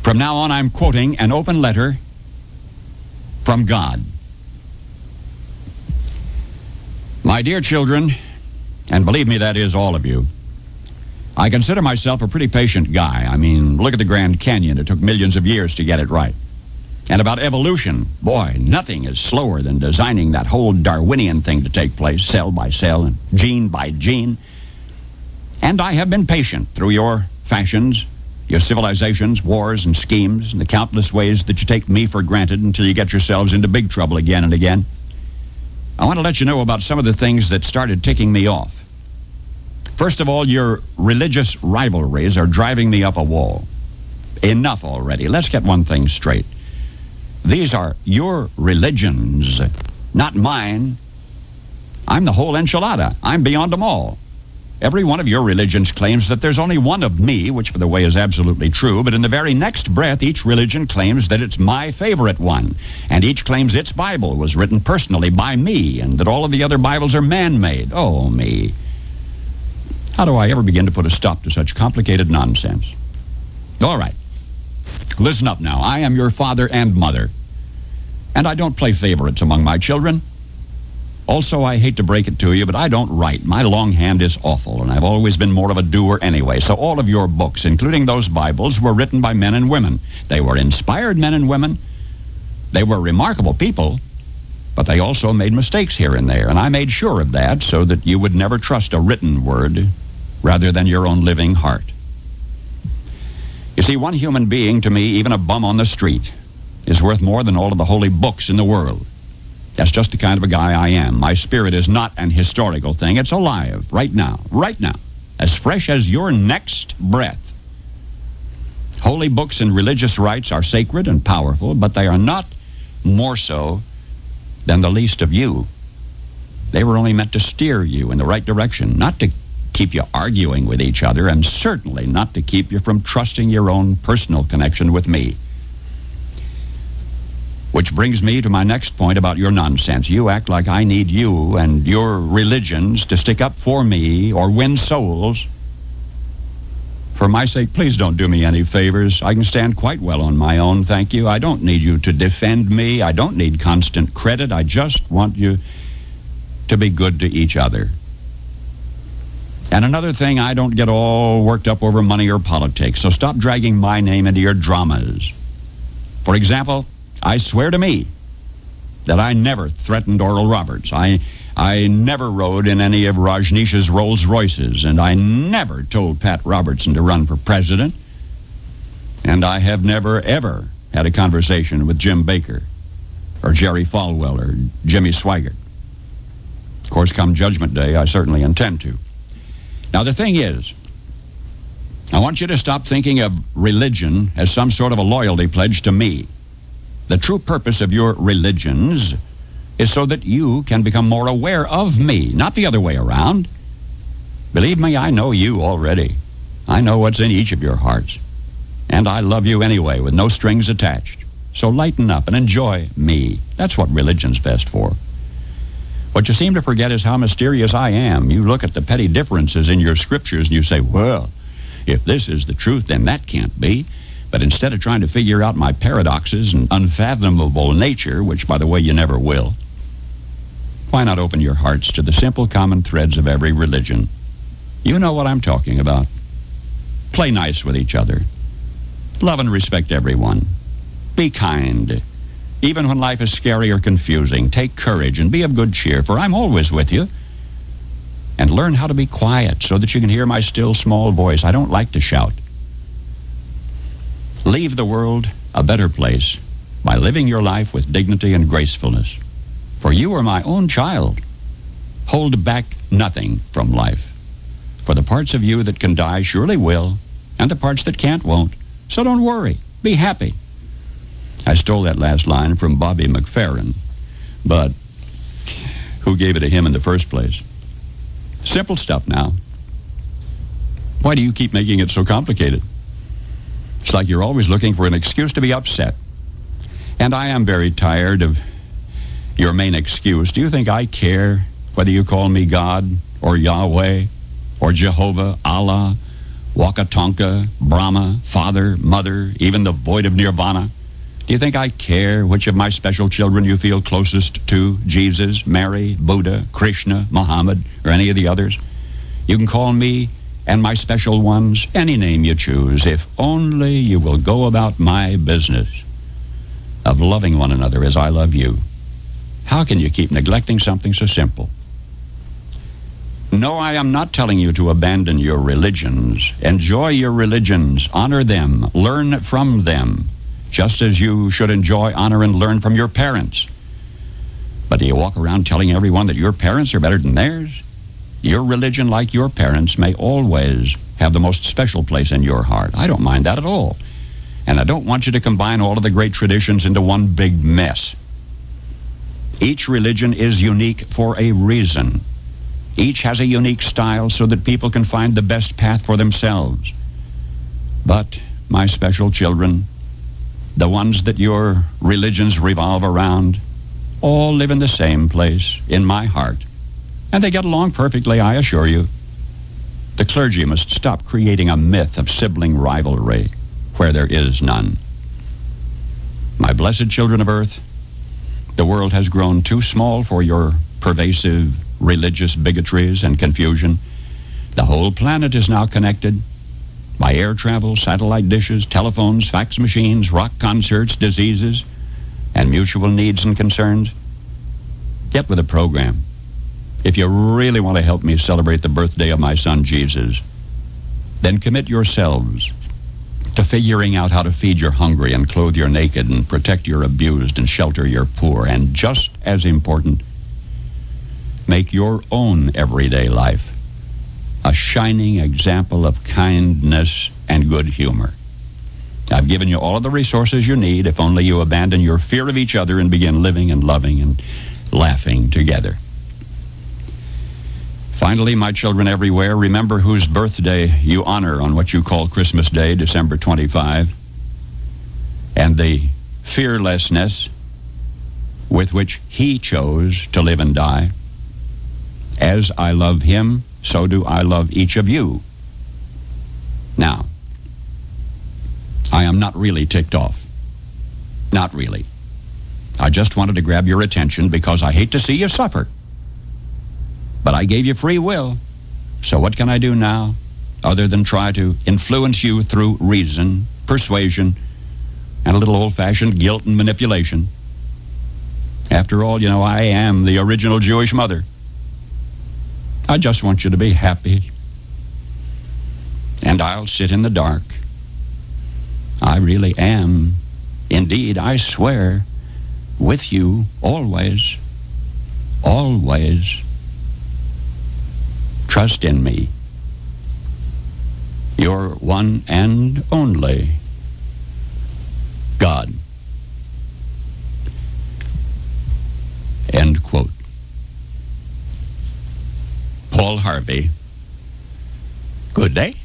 From now on, I'm quoting an open letter from God. My dear children, and believe me, that is all of you, I consider myself a pretty patient guy. I mean, look at the Grand Canyon. It took millions of years to get it right. And about evolution, boy, nothing is slower than designing that whole Darwinian thing to take place, cell by cell and gene by gene. And I have been patient through your fashions, your civilizations, wars, and schemes, and the countless ways that you take me for granted until you get yourselves into big trouble again and again. I want to let you know about some of the things that started ticking me off. First of all, your religious rivalries are driving me up a wall. Enough already. Let's get one thing straight. These are your religions, not mine. I'm the whole enchilada. I'm beyond them all. Every one of your religions claims that there's only one of me, which, by the way, is absolutely true, but in the very next breath, each religion claims that it's my favorite one, and each claims its Bible was written personally by me, and that all of the other Bibles are man-made. Oh, me. How do I ever begin to put a stop to such complicated nonsense? All right. Listen up now. I am your father and mother, and I don't play favorites among my children. Also, I hate to break it to you, but I don't write. My longhand is awful, and I've always been more of a doer anyway. So all of your books, including those Bibles, were written by men and women. They were inspired men and women. They were remarkable people, but they also made mistakes here and there, and I made sure of that so that you would never trust a written word rather than your own living heart. You see, one human being, to me, even a bum on the street, is worth more than all of the holy books in the world. That's just the kind of a guy I am. My spirit is not an historical thing. It's alive, right now, as fresh as your next breath. Holy books and religious rites are sacred and powerful, but they are not more so than the least of you. They were only meant to steer you in the right direction, not to keep you arguing with each other, and certainly not to keep you from trusting your own personal connection with me. Which brings me to my next point about your nonsense. You act like I need you and your religions to stick up for me or win souls. For my sake, please don't do me any favors. I can stand quite well on my own, thank you. I don't need you to defend me. I don't need constant credit. I just want you to be good to each other. And another thing, I don't get all worked up over money or politics, so stop dragging my name into your dramas. For example, I swear to me that I never threatened Oral Roberts. I never rode in any of Rajneesh's Rolls Royces, and I never told Pat Robertson to run for president. And I have never, ever had a conversation with Jim Baker or Jerry Falwell or Jimmy Swaggart. Of course, come Judgment Day, I certainly intend to. Now, the thing is, I want you to stop thinking of religion as some sort of a loyalty pledge to me. The true purpose of your religions is so that you can become more aware of me, not the other way around. Believe me, I know you already. I know what's in each of your hearts. And I love you anyway, with no strings attached. So lighten up and enjoy me. That's what religion's best for. What you seem to forget is how mysterious I am. You look at the petty differences in your scriptures and you say, well, if this is the truth, then that can't be. But instead of trying to figure out my paradoxes and unfathomable nature, which, by the way, you never will, why not open your hearts to the simple common threads of every religion? You know what I'm talking about. Play nice with each other. Love and respect everyone. Be kind. Even when life is scary or confusing, take courage and be of good cheer, for I'm always with you. And learn how to be quiet so that you can hear my still small voice. I don't like to shout. Leave the world a better place by living your life with dignity and gracefulness. For you are my own child. Hold back nothing from life. For the parts of you that can die surely will, and the parts that can't won't. So don't worry. Be happy. I stole that last line from Bobby McFerrin, but who gave it to him in the first place? Simple stuff now. Why do you keep making it so complicated? It's like you're always looking for an excuse to be upset. And I am very tired of your main excuse. Do you think I care whether you call me God or Yahweh or Jehovah, Allah, Wakatonka, Brahma, Father, Mother, even the void of Nirvana. Do you think I care which of my special children you feel closest to? Jesus, Mary, Buddha, Krishna, Muhammad, or any of the others? You can call me and my special ones any name you choose, if only you will go about my business of loving one another as I love you. How can you keep neglecting something so simple? No, I am not telling you to abandon your religions. Enjoy your religions. Honor them. Learn from them. Just as you should enjoy, honor, and learn from your parents. But do you walk around telling everyone that your parents are better than theirs? Your religion, like your parents, may always have the most special place in your heart. I don't mind that at all. And I don't want you to combine all of the great traditions into one big mess. Each religion is unique for a reason. Each has a unique style so that people can find the best path for themselves. But, my special children, the ones that your religions revolve around, all live in the same place, in my heart. And they get along perfectly, I assure you. The clergy must stop creating a myth of sibling rivalry where there is none. My blessed children of earth, the world has grown too small for your pervasive religious bigotries and confusion. The whole planet is now connected by air travel, satellite dishes, telephones, fax machines, rock concerts, diseases, and mutual needs and concerns. Get with the program. If you really want to help me celebrate the birthday of my son Jesus, then commit yourselves to figuring out how to feed your hungry and clothe your naked and protect your abused and shelter your poor. And just as important, make your own everyday life a shining example of kindness and good humor. I've given you all of the resources you need if only you abandon your fear of each other and begin living and loving and laughing together. Finally, my children everywhere, remember whose birthday you honor on what you call Christmas Day, December 25, and the fearlessness with which he chose to live and die. As I love him, so do I love each of you. Now, I am not really ticked off. Not really. I just wanted to grab your attention because I hate to see you suffer. But I gave you free will. So what can I do now other than try to influence you through reason, persuasion, and a little old-fashioned guilt and manipulation? After all, I am the original Jewish mother. I just want you to be happy. And I'll sit in the dark. I really am. Indeed, I swear, with you always. Always. Trust in me. Your one and only God. End quote. Paul Harvey. Good day.